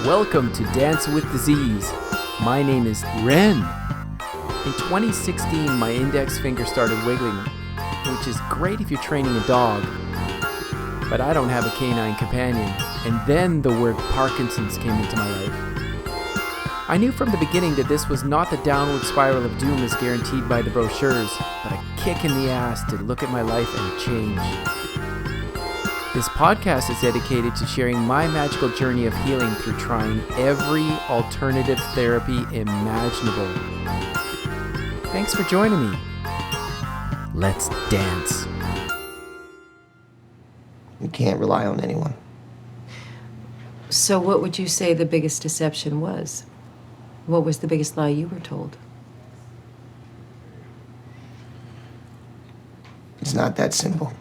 Welcome to Dance with Disease. My name is Ren. In 2016, my index finger started wiggling, which is great if you're training a dog, but I don't have a canine companion. And then the word Parkinson's came into my life. I knew from the beginning that this was not the downward spiral of doom as guaranteed by the brochures, but a kick in the ass to look at my life and change. This podcast is dedicated to sharing my magical journey of healing through trying every alternative therapy imaginable. Thanks for joining me. Let's dance. You can't rely on anyone. So what would you say the biggest deception was? What was the biggest lie you were told? It's not that simple.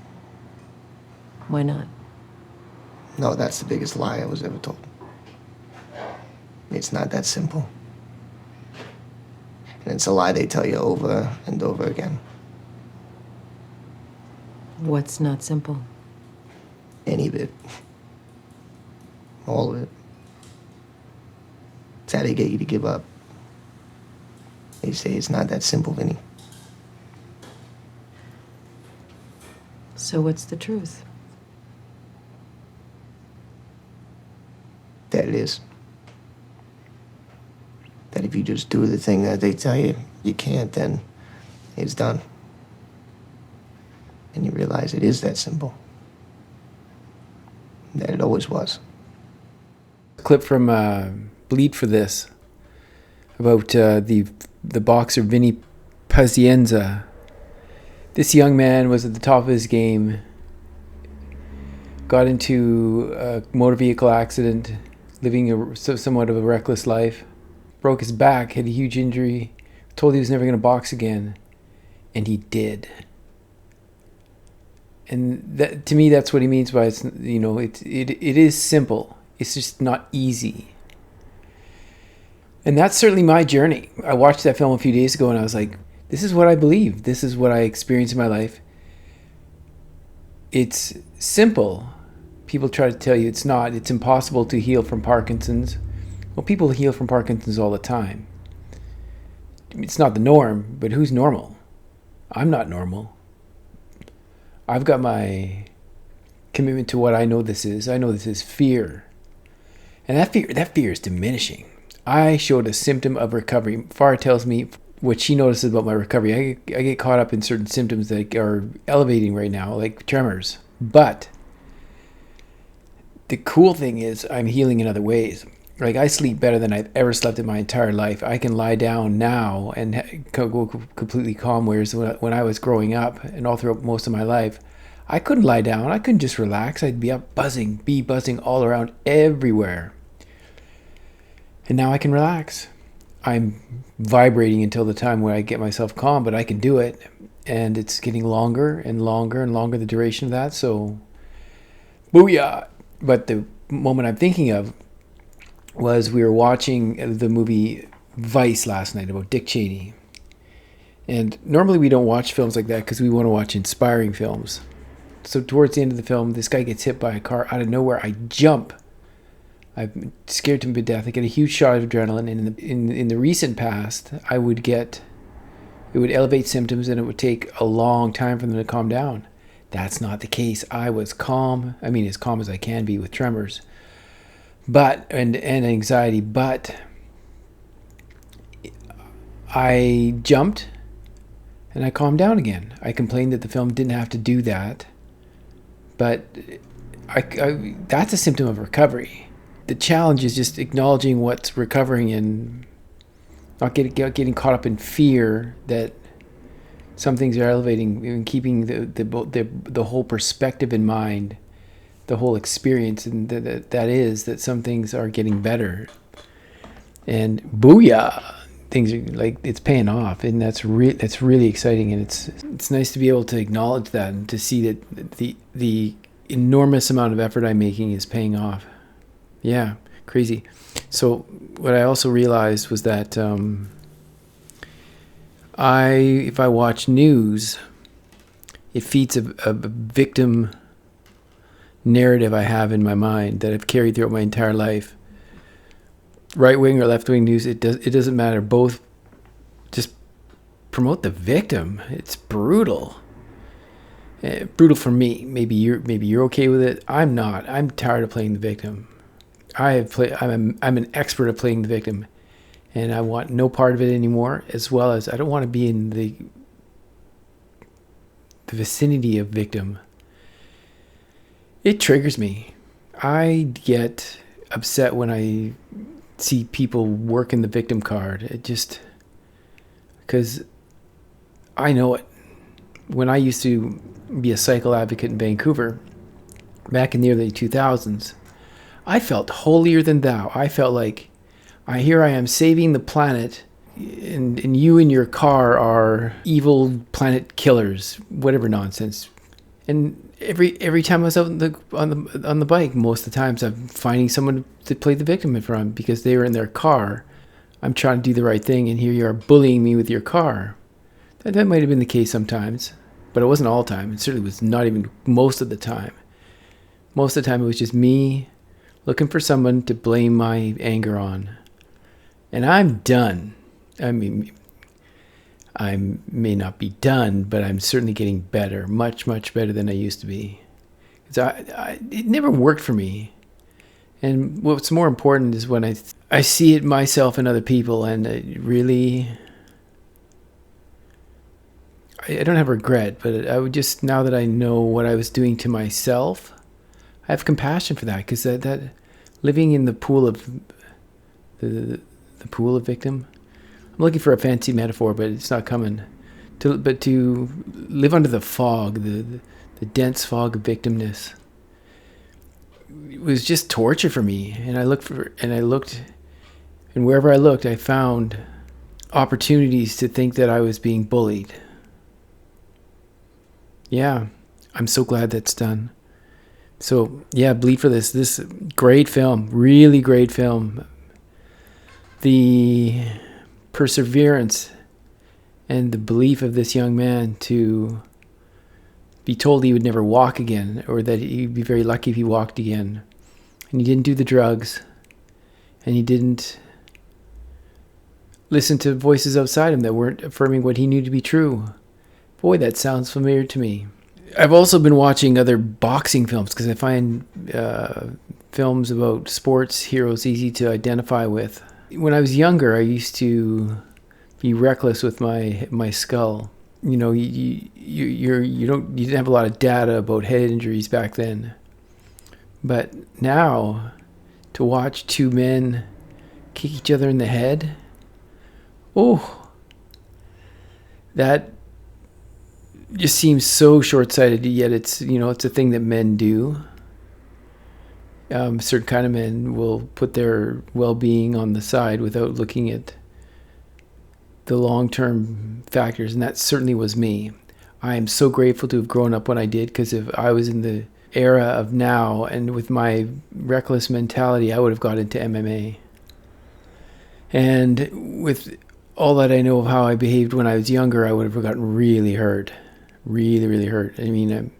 Why not? No, that's the biggest lie I was ever told. It's not that simple. And it's a lie they tell you over and over again. What's not simple? Any of it. All of it. It's how they get you to give up. They say it's not that simple, Vinny. So what's the truth? That it is. That if you just do the thing that they tell you you can't, then it's done. And you realize it is that simple. That it always was. Clip from Bleed for This about the boxer Vinny Pazienza. This young man was at the top of his game, got into a motor vehicle accident, living somewhat of a reckless life, broke his back, had a huge injury, told he was never going to box again, and he did. And that, to me, that's what he means by it is simple. It's just not easy. And that's certainly my journey. I watched that film a few days ago and I was like, this is what I believe. This is what I experience in my life. It's simple. People try to tell you it's not. It's impossible to heal from Parkinson's. Well, people heal from Parkinson's all the time. It's not the norm, but who's normal? I'm not normal. I've got my commitment to what I know this is. I know this is fear. And that fear is diminishing. I showed a symptom of recovery. Farah tells me what she notices about my recovery. I get caught up in certain symptoms that are elevating right now, like tremors. But the cool thing is I'm healing in other ways. Like I sleep better than I've ever slept in my entire life. I can lie down now and go completely calm. Whereas when I was growing up and all throughout most of my life, I couldn't lie down. I couldn't just relax. I'd be up buzzing all around everywhere. And now I can relax. I'm vibrating until the time where I get myself calm, but I can do it. And it's getting longer and longer and longer, the duration of that. So, booyah. But the moment I'm thinking of was we were watching the movie Vice last night about Dick Cheney. And normally we don't watch films like that because we want to watch inspiring films. So towards the end of the film, this guy gets hit by a car out of nowhere. I jump. I'm scared him to death. I get a huge shot of adrenaline. And in the recent past, it would elevate symptoms and it would take a long time for them to calm down. That's not the case. I was calm. I mean, as calm as I can be with tremors, and anxiety. But I jumped and I calmed down again. I complained that the film didn't have to do that, but that's a symptom of recovery. The challenge is just acknowledging what's recovering and not getting caught up in fear that some things are elevating, and keeping the whole perspective in mind, the whole experience, and that is that some things are getting better. And booyah, things are like it's paying off, and that's really exciting. And it's nice to be able to acknowledge that and to see that the enormous amount of effort I'm making is paying off. Yeah, crazy. So what I also realized was that if I watch news, it feeds a victim narrative I have in my mind that I've carried throughout my entire life. right wing or left wing news, it doesn't matter. Both just promote the victim. It's brutal. Brutal for me. Maybe you're okay with it. I'm not. I'm tired of playing the victim. I'm an expert at playing the victim, and I want no part of it anymore. As well as I don't want to be in the vicinity of victim. It triggers me. I get upset when I see people working the victim card. It just, because I know it. When I used to be a cycle advocate in Vancouver, back in the early 2000s, I felt holier than thou. I felt like, here I am saving the planet, and you and your car are evil planet killers, whatever nonsense. And every time I was out on the bike, most of the times I'm finding someone to play the victim in front because they were in their car. I'm trying to do the right thing, and here you are bullying me with your car. That might have been the case sometimes, but it wasn't all the time. It certainly was not even most of the time. Most of the time it was just me looking for someone to blame my anger on. And I'm done. I mean, I may not be done, but I'm certainly getting better, much, much better than I used to be. It never worked for me. And what's more important is when I see it myself and other people, and it really, I don't have regret, but I would just, now that I know what I was doing to myself, I have compassion for that, because that living in the pool of the pool of victim. I'm looking for a fancy metaphor, but it's not coming. But to live under the fog, the dense fog of victimness, it was just torture for me. And I looked, and wherever I looked, I found opportunities to think that I was being bullied. Yeah, I'm so glad that's done. So yeah, Bleed for this. This great film, really great film. The perseverance and the belief of this young man to be told he would never walk again, or that he'd be very lucky if he walked again. And he didn't do the drugs, and he didn't listen to voices outside him that weren't affirming what he knew to be true. Boy, that sounds familiar to me. I've also been watching other boxing films because I find films about sports heroes easy to identify with. When I was younger, I used to be reckless with my skull. You know, you didn't have a lot of data about head injuries back then. But now, to watch two men kick each other in the head, oh, that just seems so short-sighted. Yet it's a thing that men do. Certain kind of men will put their well-being on the side without looking at the long-term factors, and that certainly was me. I am so grateful to have grown up when I did, because if I was in the era of now and with my reckless mentality, I would have got into MMA. And with all that I know of how I behaved when I was younger, I would have gotten really hurt. Really, really hurt. I mean,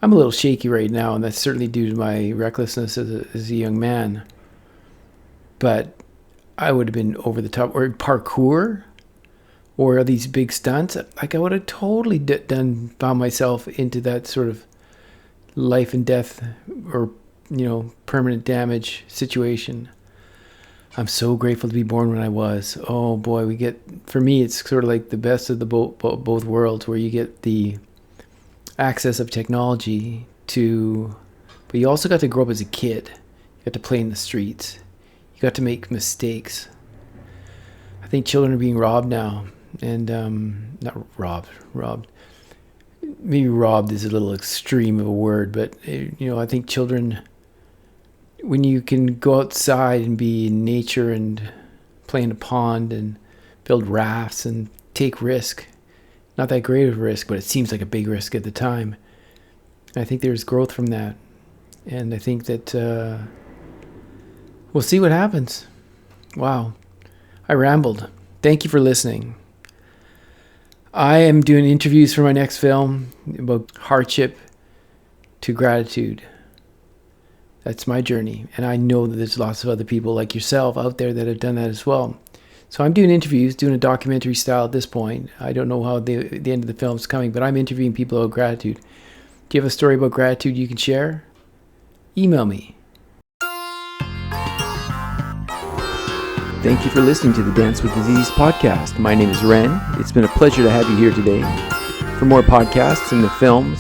I'm a little shaky right now, and that's certainly due to my recklessness as a young man. But I would have been over the top. Or parkour, or these big stunts. Like, I would have totally found myself into that sort of life and death, or permanent damage situation. I'm so grateful to be born when I was. Oh boy, for me, it's sort of like the best of the both worlds, where you get the access of technology but you also got to grow up as a kid. You got to play in the streets. You got to make mistakes. I think children are being robbed now, and not robbed. Maybe robbed is a little extreme of a word, but I think children, when you can go outside and be in nature and play in a pond and build rafts and take risk, not that great of a risk, but it seems like a big risk at the time. I think there's growth from that. And I think that we'll see what happens. Wow. I rambled. Thank you for listening. I am doing interviews for my next film about hardship to gratitude. That's my journey. And I know that there's lots of other people like yourself out there that have done that as well. So I'm doing interviews, doing a documentary style at this point. I don't know how the end of the film is coming, but I'm interviewing people about gratitude. Do you have a story about gratitude you can share? Email me. Thank you for listening to the Dance with Disease podcast. My name is Ren. It's been a pleasure to have you here today. For more podcasts and the films,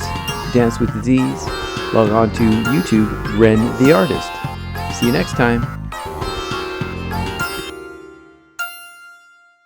Dance with Disease, log on to YouTube, Ren the Artist. See you next time.